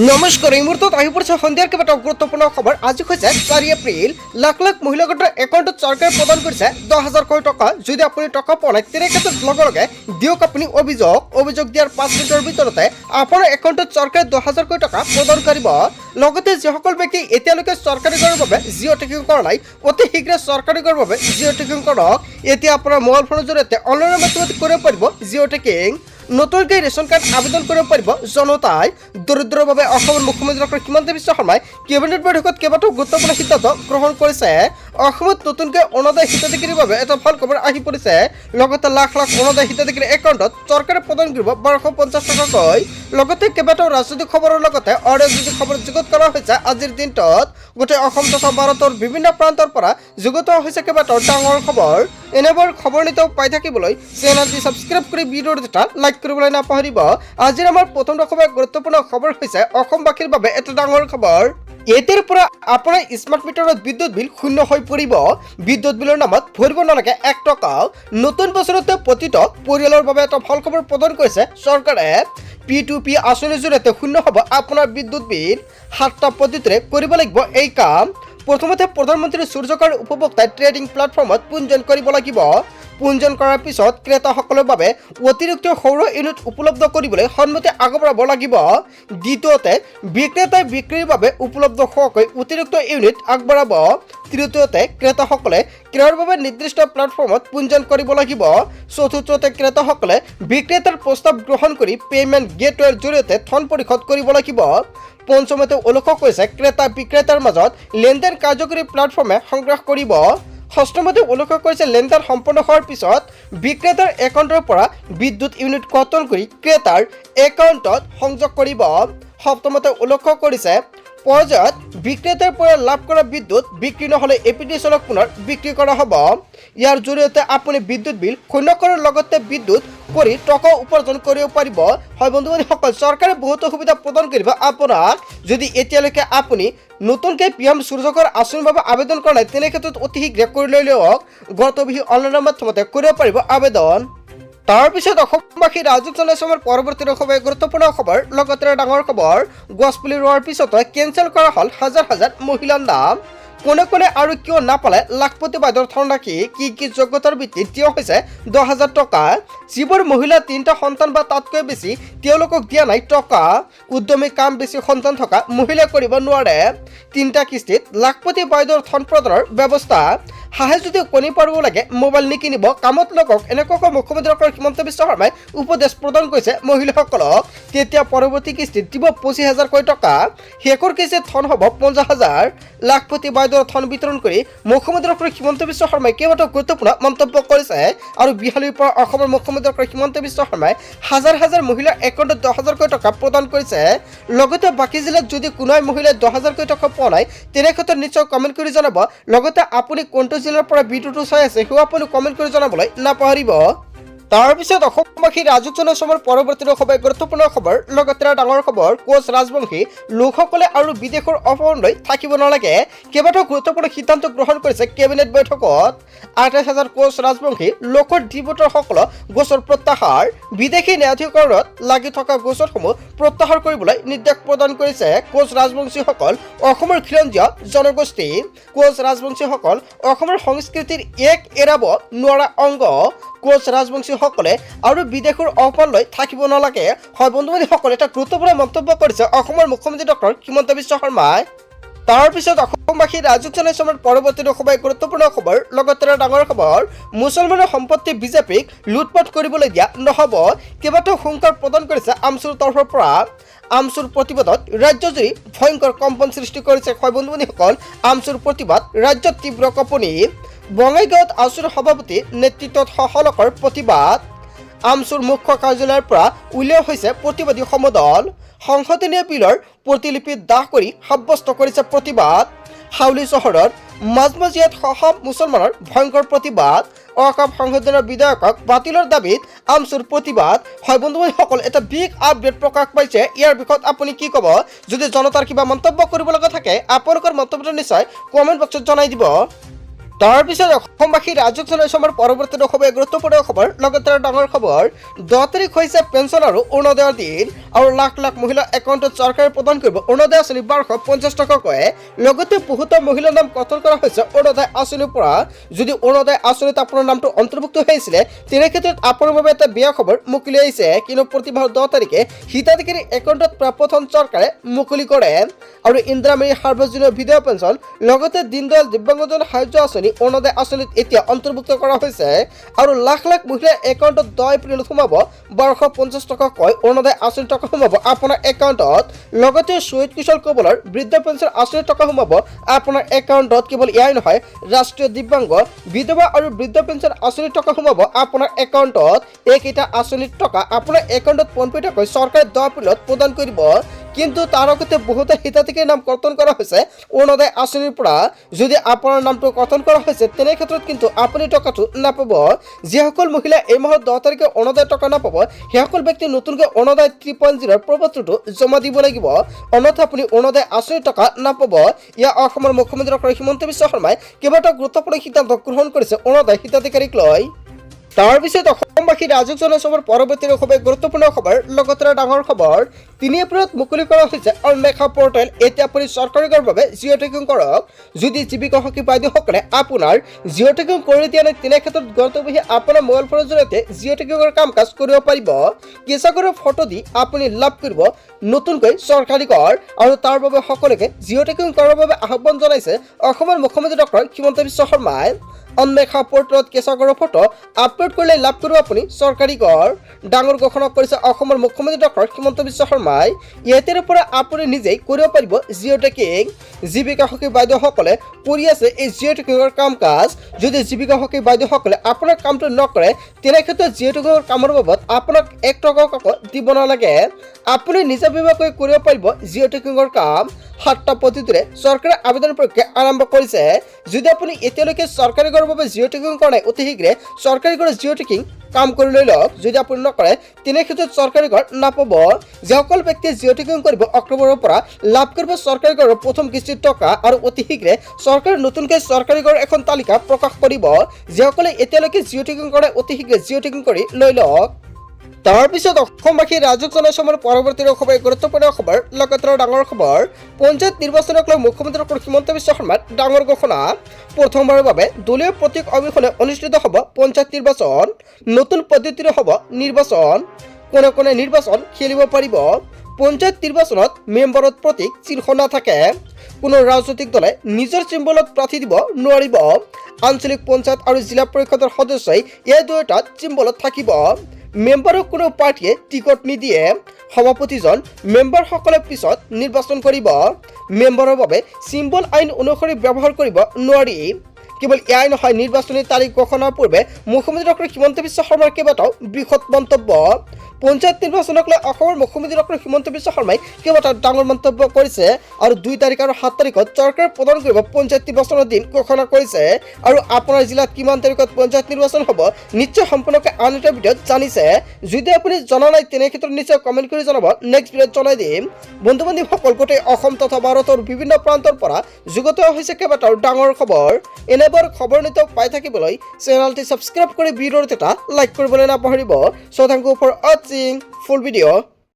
নমস্কাৰ এই মুহূৰ্তত আহি পৰিছে সন্ধিয়াৰ কেইবাটাও গুৰুত্বপূৰ্ণ খবৰ। আজি হৈছে 4 এপ্ৰিল। লাখ লাখ মহিলা গোটৰ একাউণ্টত চৰকাৰে প্ৰদান কৰিছে 10,000 কোটি টকা। যদি আপুনি টকা পোৱা নাই তেনে ক্ষেত্ৰত লগে লগে দিয়ক আপুনি অভিযোগ দিয়াৰ 5 মিনিটৰ ভিতৰতে আপোনাৰ একাউণ্টত চৰকাৰে 10,000 কোটি টকা প্ৰদান কৰিব। লগতে যিসকল ব্যক্তি এতিয়ালৈকে চৰকাৰী কৰৰ বাবে জিঅ' টেকিং কৰা নাই অতি শীঘ্ৰে চৰকাৰী কৰৰ বাবে জিঅ' টেকিং কৰক। এতিয়া আপোনাৰ মোবাইল ফোনৰ জৰিয়তে অনলাইনৰ মাধ্যমত কৰিব পাৰিব জিঅ' টেকিং। নতুনকৈ ৰেচন কাৰ্ড আবেদন কৰিব পাৰিব জনতাই। দৰিদ্ৰৰ বাবে অসমৰ মুখ্যমন্ত্ৰী ডক্টৰ হিমন্ত বিশ্ব শৰ্মাই কেবিনেট বৈঠকত কেইবাটাও গুৰুত্বপূৰ্ণ সিদ্ধান্ত গ্ৰহণ কৰিছে। অসমত নতুনকৈ অৰুণোদয় হিতাধিকাৰীৰ বাবে এটা ভাল খবৰ আহি পৰিছে। লগতে লাখ লাখ অৰুণোদয় হিতাধিকাৰীৰ একাউণ্টত চৰকাৰে প্ৰদান কৰিব 1250 টকাকৈ। লগতে কেইবাটাও ৰাজনৈতিক খবৰৰ লগতে অৰাজনৈতিক খবৰ যুগুত কৰা হৈছে আজিৰ দিনটোত। গোটেই অসম তথা ভাৰতৰ বিভিন্ন প্ৰান্তৰ পৰা যুগুত হৈছে কেইবাটাও ডাঙৰ খবৰ। এনেবোৰ খবৰ নিতৌ পাই থাকিবলৈ চেনেলটি ছাবস্ক্ৰাইব কৰি ভিডিঅ'ৰ এটা লাইক কৰিবলৈ নাপাহৰিব। আজিৰ আমাৰ প্ৰথম গুৰুত্বপূৰ্ণ খবৰ হৈছে অসমবাসীৰ বাবে এটা ডাঙৰ খবৰ। এতিয়াৰ পৰা আপোনাৰ স্মাৰ্ট মিটাৰত বিদ্যুৎ বিল শূন্য হৈ পৰিব। বিদ্যুৎ বিলৰ নামত ভৰিব নালাগে 1 টকা। নতুন বছৰতে প্ৰতিটো পৰিয়ালৰ বাবে এটা ভাল খবৰ প্ৰদান কৰিছে চৰকাৰে। P2P আঁচনিৰ জৰিয়তে শূন্য হ'ব আপোনাৰ বিদ্যুৎ বিল। 7টা পদ্ধতিৰে কৰিব লাগিব এই কাম। প্ৰথমতে প্ৰধানমন্ত্ৰী সূৰ্য ঘৰ উপভোক্তা ট্ৰেডিং প্লেটফৰ্মত পঞ্জীয়ন কৰিব লাগিব। পঞ্জীয়ন কৰাৰ পিছত ক্ৰেতাসকলৰ বাবে অতিৰিক্ত সৌৰ ইউনিট উপলব্ধ কৰিবলৈ সন্মতি আগবঢ়াব লাগিব। দ্বিতীয়তে বিক্ৰেতাই বিক্ৰীৰ বাবে উপলব্ধ হোৱাকৈ অতিৰিক্ত ইউনিট আগবঢ়াব। তৃতীয়তে ক্ৰেতাসকলে ক্ৰয়ৰ বাবে নিৰ্দিষ্ট প্লেটফৰ্মত পঞ্জীয়ন কৰিব লাগিব। চতুৰ্থতে ক্ৰেতাসকলে বিক্ৰেতাৰ প্ৰস্তাৱ গ্ৰহণ কৰি পে'মেণ্ট গেটৱেৰ জৰিয়তে ধন পৰিশোধ কৰিব লাগিব। পঞ্চমতে উল্লেখ কৰিছে ক্ৰেতা বিক্ৰেতাৰ মাজত লেনদেন কাৰ্যকৰী প্লেটফৰ্মে সংগ্ৰহ কৰিব। ষষ্ঠমতে উল্লেখ কৰিছে লেনদেন সম্পন্ন হোৱাৰ পিছত বিক্ৰেতাৰ একাউণ্টৰ পৰা বিদ্যুৎ ইউনিট কৰ্তন কৰি ক্ৰেতাৰ একাউণ্টত সংযোগ কৰিব। সপ্তমতে উল্লেখ কৰিছে পৰ্যায়ত বিক্ৰেতাৰ পৰা লাভ কৰা বিদ্যুৎ বিক্ৰী নহ'লে এপিডিচিএলক পুনৰ বিক্ৰী কৰা হ'ব। ইয়াৰ জৰিয়তে আপুনি বিদ্যুৎ বিল শূন্য কৰাৰ লগতে বিদ্যুৎ কৰি টকা উপাৰ্জন কৰিব পাৰিব। হয় বন্ধু-বান্ধৱীসকল, চৰকাৰে বহুতো সুবিধা প্ৰদান কৰিব আপোনাক। যদি এতিয়ালৈকে আপুনি নতুনকৈ PM সূৰ্য ঘৰ আঁচনিৰ বাবে আবেদন কৰা নাই তেনে ক্ষেত্ৰত অতি শীঘ্ৰে কৰি লৈ লওক। গতবিহী অনলাইনৰ মাধ্যমতে কৰিব পাৰিব আবেদন। তাৰপিছত অসমবাসী ৰাজুক জনাইছে আমাৰ পৰৱৰ্তী গুৰুত্বপূৰ্ণ খবৰ। লগতে ডাঙৰ খবৰ, গছপুলি ৰোৱাৰ পিছতো কেঞ্চেল কৰা হ'ল হাজাৰ হাজাৰ মহিলাৰ নাম। কোনে কোনে আৰু কিয় নাপালে লাখপতি বাইদেউৰ ধনৰাশি? কি যোগ্যতাৰ ভিত্তিত দিয়া হৈছে 10,000 টকা? যিবোৰ মহিলা 3টা সন্তান বা তাতকৈ বেছি তেওঁলোকক দিয়া নাই টকা। উদ্যমী কাম বেছি সন্তান থকা মহিলাই কৰিব নোৱাৰে। 3টা কিস্তিত লাখপতি বাইদেউৰ ধন প্ৰদানৰ ব্যৱস্থা। হাঁহে যদি কণী পাৰিব লাগে মোবাইল নিকিনিব, কামত লগক, এনেকুৱাকৈ মুখ্যমন্ত্ৰী ডক্টৰ হিমন্ত বিশ্ব শৰ্মাই উপদেশ প্ৰদান কৰিছে মহিলাসকলক। তেতিয়া পৰৱৰ্তী কিস্তিত দিব 25,000 কোটি টকা। শেষৰ কিস্তিত ধন হ'ব 50,000। লাখপতি বাইদেউৰ ধন বিতৰণ কৰি মুখ্যমন্ত্ৰী ডক্টৰ হিমন্ত বিশ্ব শৰ্মাই কেইবাটাও গুৰুত্বপূৰ্ণ মন্তব্য কৰিছে। আৰু বিহালীৰ পৰা অসমৰ মুখ্যমন্ত্ৰী ডক্টৰ হিমন্ত বিশ্ব শৰ্মাই হাজাৰ হাজাৰ মহিলাৰ একাউণ্টত 10,000 কোটি টকা প্ৰদান কৰিছে। লগতে বাকী জিলাত যদি কোনোৱে মহিলাই 10,000 কোটি টকা পোৱা নাই তেনে ক্ষেত্ৰত নিশ্চয় কমেণ্ট কৰি জনাব। লগতে আপুনি কোনটো জিলাৰ পৰা ভিডিঅ'টো চাই আছে সেয়া আপুনি কমেণ্ট কৰি জনাবলৈ নাপাহৰিব। তাৰপিছত অসমবাসী ৰাজুক জনাইছে আমাৰ পৰৱৰ্তী গুৰুত্বপূৰ্ণ খবৰ। লগতে ডাঙৰ খবৰ, কোচ ৰাজবংশী লোকসকলে আৰু বিদেশৰ অপহৰণলৈ থাকিব নালাগে। কেইবাটাও গুৰুত্বপূৰ্ণ সিদ্ধান্ত গ্ৰহণ কৰিছে কেবিনেট বৈঠকত। 28,000 কোচ ৰাজবংশী লোকৰ ডিপোটাৰসকলক গোচৰ প্ৰত্যাহাৰ। বিদেশী ন্যায়াধিকৰণত লাগি থকা গোচৰসমূহ প্ৰত্যাহাৰ কৰিবলৈ নিৰ্দেশ প্ৰদান কৰিছে। কোচ ৰাজবংশীসকল অসমৰ খিলঞ্জীয়া জনগোষ্ঠী। কোচ ৰাজবংশীসকল অসমৰ সংস্কৃতিৰ এক এৰাব নোৱাৰা অংগ। কোচ ৰাজবংশীসকলে আৰু বিদেশৰ অপহৰণলৈ থাকিব নালাগে। হয় বন্ধু-বান্ধৱীসকল, এটা গুৰুত্বপূৰ্ণ মন্তব্য কৰিছে অসমৰ মুখ্যমন্ত্ৰী ডক্টৰ হিমন্ত বিশ্ব শৰ্মাই। তাৰপিছত অসমবাসী ৰাজুক জনাইছে আমাৰ পৰৱৰ্তী গুৰুত্বপূৰ্ণ খবৰ। লগতে ডাঙৰ খবৰ, মুছলমানৰ সম্পত্তি বিজেপিক লুটপাট কৰিবলৈ দিয়া নহ'ব। কেইবাটাও হুংকাৰ প্ৰদান কৰিছে আমচুৰ তৰফৰ পৰা। আমচুৰ প্ৰতিবাদত ৰাজ্যজুৰি ভয়ংকৰ কম্পন সৃষ্টি কৰিছে। হয় বন্ধু-বান্ধৱীসকল, আমচুৰ প্ৰতিবাদ ৰাজ্যত তীব্ৰ কঁপনি। বঙাইগাঁৱত আমচুৰ সভাপতি নেতৃত্বত সহলোকৰ প্ৰতিবাদ। আমচুৰ মুখ্য কাৰ্যালয়ৰ পৰা উলিওৱা হৈছে প্ৰতিবাদী সমদল। সংশোধনীয় বিলৰ প্ৰতিলিপি দাহ কৰি সাব্যস্ত কৰিছে প্ৰতিবাদ। হাউলি চহৰৰ মাজমজিয়াত মুছলমানৰ ভয়ংকৰ প্ৰতিবাদ। অকাপ সংশোধনৰ বিধেয়কক বাতিলৰ দাবীত আমচুৰ প্ৰতিবাদ। হয় বন্ধু-বান্ধৱীসকল, এটা বিগ আপডেট প্ৰকাশ পাইছে। ইয়াৰ বিষয়ত আপুনি কি ক'ব? যদি জনতাৰ কিবা মন্তব্য কৰিব লগা থাকে আপোনালোকৰ মন্তব্যটো নিশ্চয় কমেণ্ট বক্সত জনাই দিব। তাৰ পিছত অসমবাসী ৰাজক জনাইছে আমাৰ পৰৱৰ্তী খবৰ গুৰুত্বপূৰ্ণ খবৰ লগতে ডাঙৰ খবৰ 10 তাৰিখ হৈছে পেঞ্চন আৰু অৰুণোদয়ৰ দিন আৰু লাখ লাখ মহিলা একাউণ্টত চৰকাৰে প্ৰদান কৰিব অৰুণোদয় আঁচনি 1250 টকাকৈ লগতে বহুতো মহিলাৰ নাম গঠন কৰা হৈছে অৰুণোদয় আঁচনিৰ পৰা যদি অৰুণোদয় আঁচনিত আপোনাৰ নামটো অন্তৰ্ভুক্ত হৈছিলে তেনে ক্ষেত্ৰত আপোনাৰ বাবে এটা বেয়া খবৰ মুকলি আহিছে কিন্তু প্ৰতি মাহৰ 10 তাৰিখে হিতাধিকাৰী একাউণ্টত প্ৰাপ্য ধন চৰকাৰে মুকলি কৰে আৰু ইন্দিৰামাৰী সাৰ্বজনীন বিধৱা পেঞ্চন লগতে দীনদয়াল দিব্যাংগজন সাহায্য আঁচনি অৰুণোদয় আঁচনিত এতিয়া অন্তৰ্ভুক্ত কৰা হৈছে আৰু লাখ লাখ মহিলাৰ একাউণ্টত 10 এপ্ৰিলত সোমাব 1250 টকাকৈ অৰুণোদয় আঁচনিৰ টকা সোমাব আপোনাৰ একাউণ্টত লগতে শহীদ কিশোৰ কবলৰ বৃদ্ধ পেঞ্চন আঁচনিৰ টকা সোমাব আপোনাৰ একাউণ্টত কেৱল এয়াই নহয় ৰাষ্ট্ৰীয় দিব্যাংগ বিধৱা আৰু বৃদ্ধ পেঞ্চন আঁচনিৰ টকা সোমাব আপোনাৰ একাউণ্টত এইকেইটা আঁচনিৰ টকা আপোনাৰ একাউণ্টত পোনপটীয়াকৈ চৰকাৰে 10 এপ্ৰিলত প্ৰদান কৰিব কিন্তু তাৰ আগতে বহুতে হিতাধিকাৰীৰ নাম কৰ্তন কৰা হৈছে অৰুণোদয় আঁচনিৰ পৰা যদি আপোনাৰ নামটো কৰ্তন কৰা হৈছে তেনে ক্ষেত্ৰত কিন্তু আপুনি টকাটো নাপাব যিসকল মহিলা এই মাহৰ 10 তাৰিখে অৰুণোদয় টকা নাপাব সেইসকল ব্যক্তি নতুনকৈ অৰুণোদয় 3.0 ৰ প্ৰপত্ৰটো জমা দিব লাগিব অন্যথা আপুনি অৰুণোদয় আঁচনিৰ টকা নাপাব ইয়াৰ অসমৰ মুখ্যমন্ত্ৰী ডক্টৰ হিমন্ত বিশ্ব শৰ্মাই কেইবাটাও গুৰুত্বপূৰ্ণ সিদ্ধান্ত গ্ৰহণ কৰিছে অৰুণোদয় হিতাধিকাৰীক লৈ তাৰ পিছত অসমবাসী ৰাজক জনসভাৰ পৰৱৰ্তী খবৰ গুৰুত্বপূৰ্ণ খবৰ লগতে ডাঙৰ খবৰ 3 এপ্ৰিলত মুকলি কৰা হৈছে অনমেঘা পৰ্টেল এতিয়া আপুনি চৰকাৰীৰ বাবে জিঅ' টেকিং কৰক যদি জীৱিকা সখী বাইদেউসকলে আপোনাৰ জিঅ' টেকিং কৰি দিয়া নাই তেনে ক্ষেত্ৰত গন্তব্য আপোনাৰ মোবাইল ফোনৰ জৰিয়তে জিঅ' টেকিঙৰ কাম কাজ কৰিব পাৰিব কেঁচাগড়ৰ ফটো দি আপুনি লাভ কৰিব নতুনকৈ চৰকাৰী কৰ আৰু তাৰ বাবে সকলোকে জিঅ' টেকিং কৰাৰ বাবে আহ্বান জনাইছে অসমৰ মুখ্যমন্ত্ৰী ডক্টৰ হিমন্ত বিশ্ব শৰ্মাই অনমেঘা পৰ্টেলত কেঁচাগড়ৰ ফটো আপলোড কৰিলে লাভ কৰিব আপুনি চৰকাৰী কৰ ডাঙৰ ঘোষণা কৰিছে অসমৰ মুখ্যমন্ত্ৰী ডক্টৰ হিমন্ত বিশ্ব শৰ্মাই ইয়াৰ পৰা আপুনি নিজেই কৰিব পাৰিব জিঅ' টেকিং জীৱিকা সখী বাইদেউসকলে কৰি আছে এই জিঅ' টেকিঙৰ কাম কাজ যদি জীৱিকা সখী বাইদেউসকলে আপোনাৰ কামটো নকৰে তেনে ক্ষেত্ৰত জিঅ' টেকিঙৰ কামৰ বাবদ আপোনাক 1 টকাও দিব নালাগে আপুনি নিজাববীয়াকৈ কৰিব পাৰিব জিঅ' টেকিঙৰ কাম 7টা পদ্ধতিৰে চৰকাৰে আবেদন প্ৰক্ৰিয়া আৰম্ভ কৰিছে যদি আপুনি এতিয়ালৈকে চৰকাৰী গৰৰ বাবে জিঅ' টেকিং কৰা নাই অতি শীঘ্ৰে চৰকাৰী গৰৰ জিঅ' টেকিং কাম কৰি লৈ লওক যদি আপুনি নকৰে তেনে ক্ষেত্ৰত চৰকাৰী ঘৰ নাপাব যিসকল ব্যক্তিয়ে জিঅ' টেকিং কৰিব অক্টোবৰৰ পৰা লাভ কৰিব চৰকাৰী ঘৰৰ প্ৰথম কিস্তিৰ টকা আৰু অতি শীঘ্ৰে চৰকাৰে নতুনকৈ চৰকাৰী ঘৰৰ এখন তালিকা প্ৰকাশ কৰিব যিসকলে এতিয়ালৈকে জিঅ' টেকিং কৰে অতি শীঘ্ৰে জিঅ' টেকিং কৰি লৈ লওক তাৰ পিছত অসমবাসী ৰাজক জনসভাৰ পৰৱৰ্তী খবৰ গুৰুত্বপূৰ্ণ খবৰ লগতে ডাঙৰ খবৰ পঞ্চায়ত নিৰ্বাচনক লৈ মুখ্যমন্ত্ৰী ডক্টৰ হিমন্ত বিশ্ব শৰ্মাৰ ডাঙৰ ঘোষণা প্ৰথমবাৰৰ বাবে দলীয় প্ৰতীক অবিহনে অনুষ্ঠিত হ'ব পঞ্চায়ত নিৰ্বাচন নতুন পদ্ধতিৰে হ'ব নিৰ্বাচন কোনে কোনে নিৰ্বাচন খেলিব পাৰিব পঞ্চায়ত নিৰ্বাচনত মেম্বাৰত প্ৰতীক চিহ্ন নাথাকে কোনো ৰাজনৈতিক দলে নিজৰ চিম্বলত প্ৰাৰ্থী দিব নোৱাৰিব আঞ্চলিক পঞ্চায়ত আৰু জিলা পৰিষদৰ সদস্যই এই দুয়োটা চিম্বলত থাকিব মেম্বাৰক কোনো পাৰ্টিয়ে টিকট নিদিয়ে সভাপতিজন মেম্বাৰসকলে পিছত নিৰ্বাচন কৰিব মেম্বাৰৰ বাবে চিম্বল আইন অনুসৰি ব্যৱহাৰ কৰিব নোৱাৰি কেৱল এয়াই নহয় নিৰ্বাচনী তাৰিখ ঘোষণাৰ পূৰ্বে মুখ্যমন্ত্ৰী ডক্টৰ হিমন্ত বিশ্ব শৰ্মাৰ কেইবাটাও বৃহৎ মন্তব্য পঞ্চায়ত নিৰ্বাচনক লৈ অসমৰ মুখ্যমন্ত্ৰী ডক্টৰ হিমন্ত বিশ্ব শৰ্মাই কেইবাটাও ডাঙৰ মন্তব্য কৰিছে আৰু 2 তাৰিখ আৰু 7 তাৰিখত চৰকাৰে প্ৰদান কৰিব পঞ্চায়ত নিৰ্বাচনৰ দিন ঘোষণা কৰিছে আৰু আপোনাৰ জিলাত কিমান তাৰিখত পঞ্চায়ত নিৰ্বাচন হ'ব নিশ্চয় সম্পূৰ্ণকৈ আন এটা ভিডিঅ'ত জানিছে যদি আপুনি জনা নাই তেনে ক্ষেত্ৰত নিশ্চয় কমেণ্ট কৰি জনাব নেক্সট ভিডিঅ'ত জনাই দিম বন্ধু বান্ধৱীসকল গোটেই অসম তথা ভাৰতৰ বিভিন্ন প্ৰান্তৰ পৰা যুগত হৈছে কেইবাটাও ডাঙৰ খবৰ এনেবোৰ খবৰ নিতৌ পাই থাকিবলৈ চেনেলটি ছাবস্ক্ৰাইব কৰি ভিডিঅ'টো এটা লাইক কৰিবলৈ নাপাহৰিব so thank you for watching full video